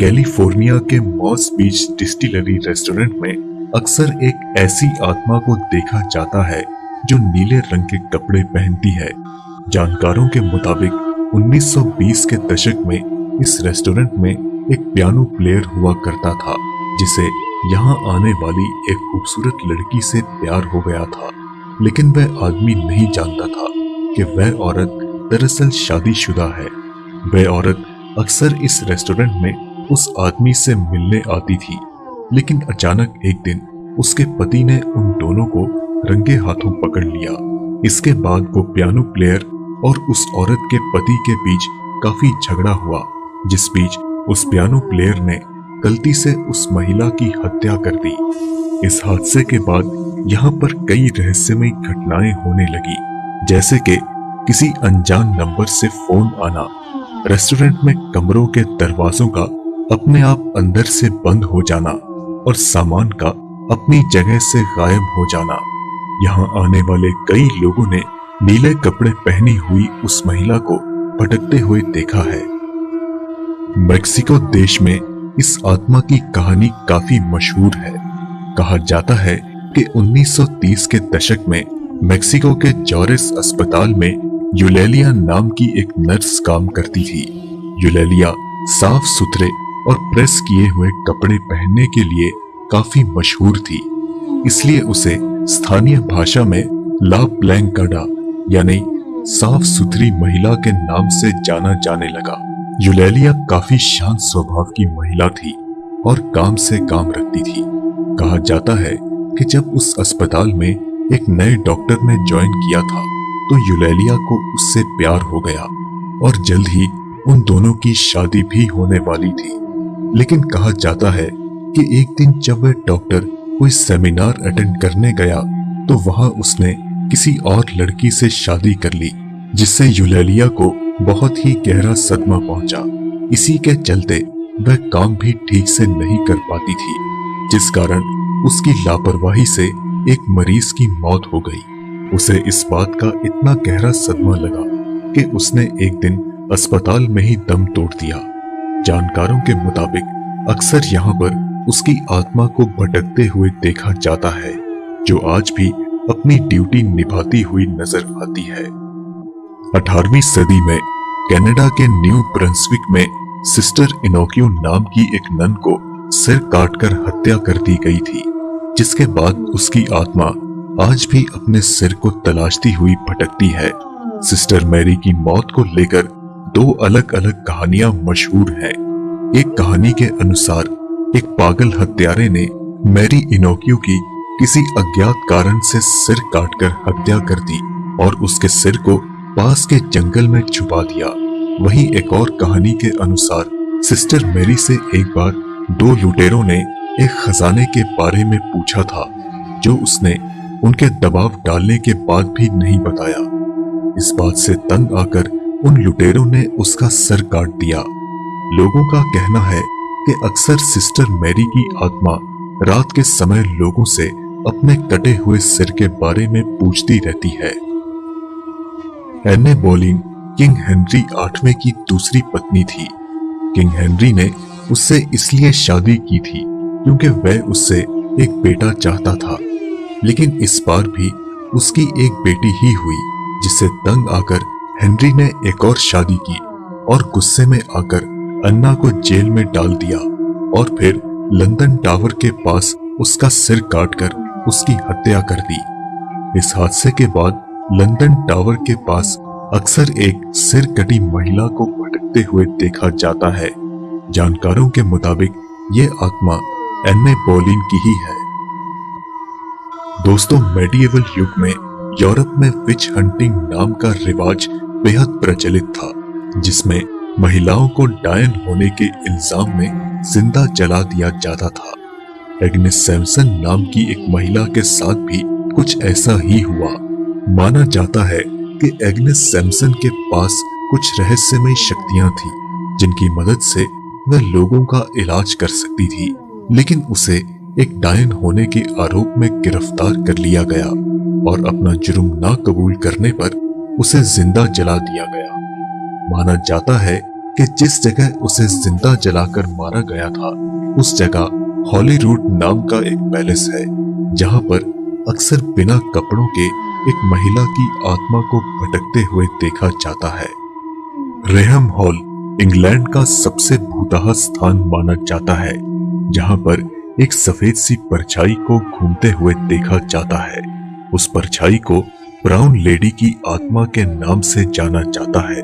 California के moss बीच distillery restaurant में अक्सर एक ऐसी आत्मा को देखा जाता है जो नीले रंग के कपड़े पहनती है। जानकारों के मुताबिक 1920 के दशक में इस रेस्टोरेंट में एक पियानो प्लेयर हुआ करता था जिसे यहाँ आने वाली एक खूबसूरत लड़की से प्यार हो गया था, लेकिन वह आदमी नहीं जानता था कि वह औरत दरअसल शादीशुदा है। वह औरत अक्सर इस रेस्टोरेंट में उस आदमी से मिलने आती थी, लेकिन अचानक एक दिन उसके पति ने उन दोनों को रंगे हाथों पकड़ लिया। इसके बाद वो पियानो प्लेयर और उस औरत के पति के बीच काफी झगड़ा हुआ, जिस बीच उस पियानो प्लेयर ने गलती से उस महिला की हत्या कर दी। इस हादसे के बाद यहाँ पर कई रहस्यमयी घटनाएं होने लगी, जैसे कि किसी अनजान नंबर से फोन आना, रेस्टोरेंट में कमरों के दरवाजों का अपने आप अंदर से बंद हो जाना और सामान का अपनी जगह से गायब हो जाना। यहाँ आने वाले कई लोगों ने नीले कपड़े पहनी हुई उस महिला को भटकते हुए देखा है। मेक्सिको देश में इस आत्मा की कहानी काफी मशहूर है। कहा जाता है कि 1930 के दशक में मेक्सिको के जॉरेस अस्पताल में यूलेलिया नाम की एक नर्स काम करती थी। यूलेलिया साफ सुथरे और प्रेस किए हुए कपड़े पहनने के लिए काफी मशहूर थी, इसलिए उसे स्थानीय भाषा में ला ब्लैंकाडा यानी साफ सुथरी महिला के नाम से जाना जाने लगा। यूलेलिया काफी शांत स्वभाव की महिला थी और काम से काम रखती थी। कहा जाता है कि जब उस अस्पताल में एक नए डॉक्टर ने ज्वाइन किया था तो यूलेलिया को उससे प्यार हो गया और जल्द ही उन दोनों की शादी भी होने वाली थी। लेकिन कहा जाता है कि एक दिन जब वह डॉक्टर कोई सेमिनार अटेंड करने गया तो वहां उसने किसी और लड़की से शादी कर ली, जिससे यूलेलिया को बहुत ही गहरा सदमा पहुंचा। इसी के चलते वह काम भी ठीक से नहीं कर पाती थी, जिस कारण उसकी लापरवाही से एक मरीज की मौत हो गई। उसे इस बात का इतना गहरा सदमा लगा कि उसने एक दिन अस्पताल में ही दम तोड़ दिया। जानकारों के मुताबिक अक्सर यहाँ पर उसकी आत्मा को भटकते हुए देखा जाता है, जो आज भी अपनी ड्यूटी निभाती हुई नजर आती है। 18वीं सदी में कनाडा के न्यू ब्रंसविक में सिस्टर इनोकियो नाम की एक नन को सिर काटकर हत्या कर दी गई थी, जिसके बाद उसकी आत्मा आज भी अपने सिर को तलाशती हुई भटकती है। सिस्टर मैरी की मौत को लेकर दो अलग अलग कहानियां मशहूर हैं। एक कहानी के अनुसार एक पागल हत्यारे ने मैरी इनोकियो की किसी अज्ञात कारण से सिर काटकर हत्या कर दी और उसके सिर को पास के जंगल में छुपा दिया। वहीं एक और कहानी के अनुसार सिस्टर मैरी से एक बार दो लुटेरों ने एक खजाने के बारे में पूछा था, जो उसने उनके दबाव डालने के बाद भी नहीं बताया। इस बात से तंग आकर उन लुटेरों ने उसका सर काट दिया। लोगों का कहना है कि अक्सर सिस्टर मैरी की आत्मा रात के समय लोगों से अपने कटे हुए सिर के बारे में पूछती रहती है। एने बोलीन किंग हेनरी 8वें की दूसरी पत्नी थी। किंग हेनरी ने उससे इसलिए शादी की थी क्योंकि वह उससे एक बेटा चाहता था, लेकिन इस बार भी उसकी एक बेटी ही हुई, जिससे तंग आकर हेनरी ने एक और शादी की और गुस्से में आकर अन्ना को जेल में डाल दिया और फिर लंदन टावर के पास उसका सिर काटकर उसकी हत्या कर दी। इस हादसे के बाद लंदन टावर के पास अक्सर एक सिर कटी महिला को भटकते हुए देखा जाता है। जानकारों के मुताबिक ये आत्मा एने बोलीन की ही है। दोस्तों, मेडिएवल युग में यूरोप में विच हंटिंग नाम का रिवाज बेहद प्रचलित था, जिसमें महिलाओं को डायन होने के इल्जाम में जिंदा जला दिया जाता था। एग्नेस सैम्सन नाम की एक महिला के साथ भी कुछ ऐसा ही हुआ। माना जाता है कि एग्नेस सैम्सन के पास कुछ रहस्यमयी शक्तियां थी, जिनकी मदद से वह लोगों का इलाज कर सकती थी, लेकिन उसे एक डायन होने के आरोप में गिरफ्तार कर लिया गया और अपना जुर्म ना कबूल करने पर उसे जिंदा जला दिया गया। माना जाता है कि जिस जगह उसे जिंदा जलाकर मारा गया था उस जगह हॉलीवुड नाम का एक पैलेस है, जहां पर अक्सर बिना कपड़ों के एक महिला की आत्मा को भटकते हुए देखा जाता है। रेहम हॉल इंग्लैंड का सबसे भूतहा स्थान माना जाता है, जहां पर एक सफेद सी परछाई को घूमते हुए देखा जाता है। उस परछाई को ब्राउन लेडी की आत्मा के नाम से जाना जाता है।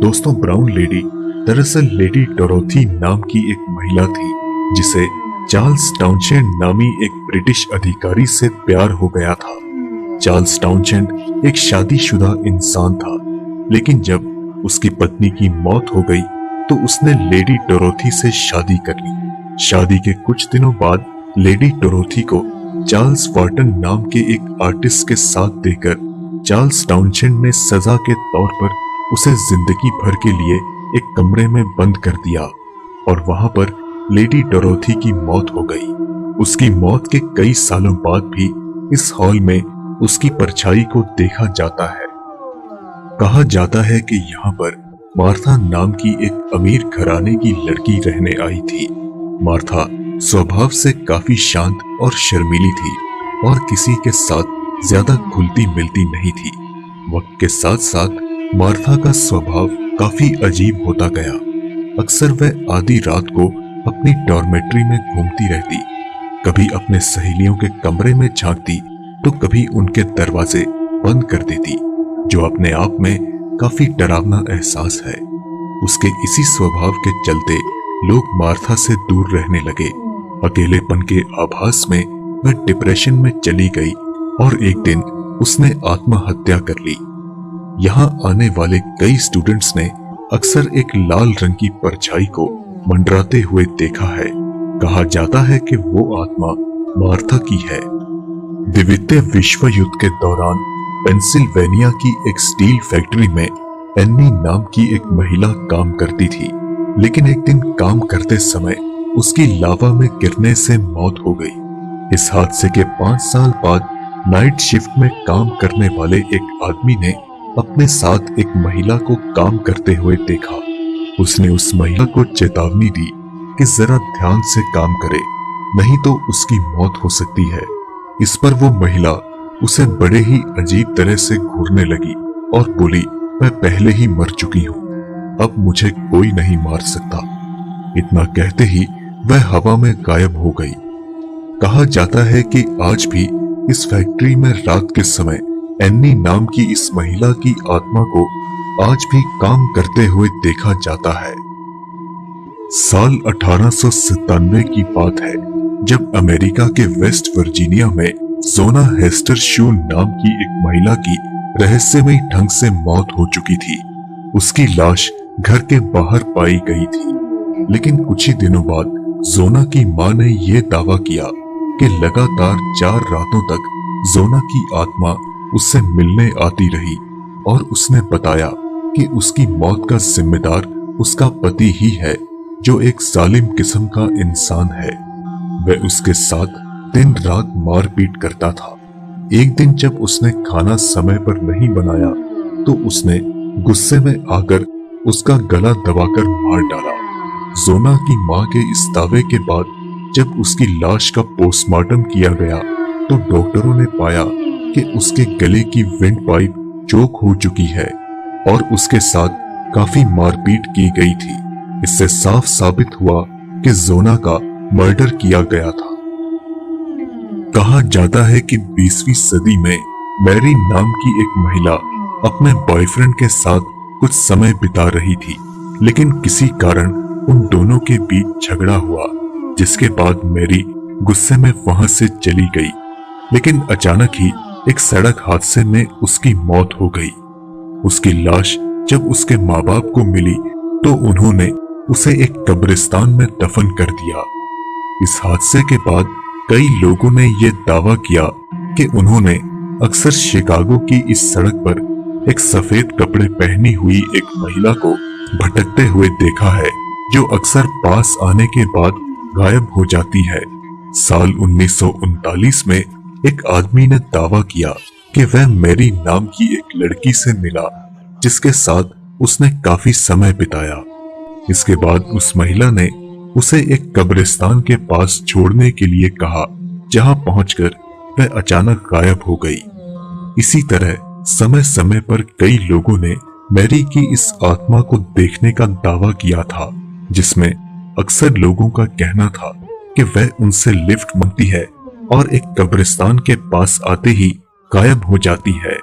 दोस्तों, ब्राउन लेडी दरअसल लेडी डोरोथी नाम की एक महिला थी, जिसे चार्ल्स टाउनशेंड नामी एक ब्रिटिश अधिकारी से प्यार हो गया था। चार्ल्स टाउनशेंड एक शादीशुदा इंसान था, लेकिन जब उसकी पत्नी की मौत हो गई तो उसने लेडी डोरोथी से शादी कर ली। शादी के कुछ दिनों बाद लेडी डोरोथी को चार्ल्स वार्टन नाम के एक आर्टिस्ट के साथ देकर चार्ल्स टाउनशेंड ने सजा के तौर पर उसे जिंदगी भर के लिए एक कमरे में बंद कर दिया और वहां पर लेडी डोरोथी की मौत हो गई। उसकी मौत के कई सालों बाद भी इस हॉल में उसकी परछाई को देखा जाता है। कहा जाता है कि यहाँ पर मार्था नाम की एक अमीर घराने की लड़की रहने आई थी। मार्था स्वभाव से काफी शांत और शर्मीली थी और किसी के साथ ज्यादा घुलती मिलती नहीं थी। वक्त के साथ साथ मार्था का स्वभाव काफी अजीब होता गया। अक्सर वह आधी रात को अपनी डॉर्मेट्री में घूमती रहती, कभी अपने सहेलियों के कमरे में झांकती तो कभी उनके दरवाजे बंद कर देती, जो अपने आप में काफी डरावना एहसास है। उसके इसी स्वभाव के चलते लोग मार्था से दूर रहने लगे। अकेलेपन के आभास में वह डिप्रेशन में चली गई और एक दिन उसने आत्महत्या कर ली। यहाँ आने वाले कई स्टूडेंट्स ने अक्सर एक लाल रंग की परछाई को मंडराते हुए देखा है। कहा जाता है कि वो आत्मा मार्था की है। द्वितीय विश्व युद्ध के दौरान पेंसिल्वेनिया की एक स्टील फैक्ट्री में एन्नी नाम की एक महिला काम करती थी, लेकिन एक दिन काम करते समय उसकी लावा में गिरने से मौत हो गई। इस हादसे के 5 साल बाद नाइट शिफ्ट में काम करने वाले एक आदमी ने अपने साथ एक महिला को काम करते हुए देखा। उसने उस महिला को चेतावनी दी कि जरा ध्यान से काम करे, नहीं तो उसकी मौत हो सकती है। इस पर वो महिला उसे बड़े ही अजीब तरह से घूरने लगी और बोली, मैं पहले ही मर चुकी हूँ, अब मुझे कोई नहीं मार सकता। इतना कहते ही वह हवा में गायब हो गई। कहा जाता है कि आज भी इस फैक्ट्री में रात के समय एन्नी नाम की इस महिला की आत्मा को आज भी काम करते हुए देखा जाता है। साल 1897 की बात है, जब अमेरिका के वेस्ट वर्जीनिया में जोना हेस्टर शू नाम की एक महिला की रहस्यमयी ढंग से मौत हो चुकी थी। उसकी लाश घर के बाहर पाई गई थी, लेकिन कुछ ही दिनों बाद जोना की मां ने यह दावा किया कि लगातार 4 रातों तक जोना की आत्मा उससे मिलने आती रही और उसने बताया कि उसकी मौत का जिम्मेदार उसका पति ही है, जो एक जालिम किस्म का इंसान है। वह उसके साथ दिन रात मारपीट करता था। एक दिन जब उसने खाना समय पर नहीं बनाया तो उसने गुस्से में आकर उसका गला दबाकर मार डाला। जोना की मां के इस दावे के बाद जब उसकी लाश का पोस्टमार्टम किया गया तो डॉक्टरों ने पाया कि उसके गले की विंड पाइप चोक हो चुकी है और उसके साथ काफी मारपीट की गई थी। इससे साफ साबित हुआ कि जोना का मर्डर किया गया था। कहा जाता है कि 20वीं सदी में मैरी नाम की एक महिला अपने बॉयफ्रेंड के साथ कुछ समय बिता रही थी, लेकिन किसी कारण उन दोनों के बीच झगड़ा हुआ, जिसके बाद मैरी गुस्से में वहां से चली गई। लेकिन अचानक ही एक सड़क हादसे में उसकी मौत हो गई। उसकी लाश जब उसके माँ बाप को मिली तो उन्होंने उसे एक कब्रिस्तान में दफन कर दिया। इस हादसे के बाद कई लोगों ने यह दावा किया कि उन्होंने अक्सर शिकागो की इस सड़क पर एक सफेद कपड़े पहनी हुई एक महिला को भटकते हुए देखा है, जो अक्सर पास आने के बाद गायब हो जाती है। साल 1939 में एक आदमी ने दावा किया कि वह मैरी नाम की एक लड़की से मिला, जिसके साथ उसने काफी समय बिताया। इसके बाद उस महिला ने उसे एक कब्रिस्तान के पास छोड़ने के लिए कहा, जहां पहुंचकर वह अचानक गायब हो गई। इसी तरह समय समय पर कई लोगों ने मैरी की इस आत्मा को देखने का दावा किया था, जिसमें अक्सर लोगों का कहना था कि वह उनसे लिफ्ट मांगती है और एक कब्रिस्तान के पास आते ही गायब हो जाती है।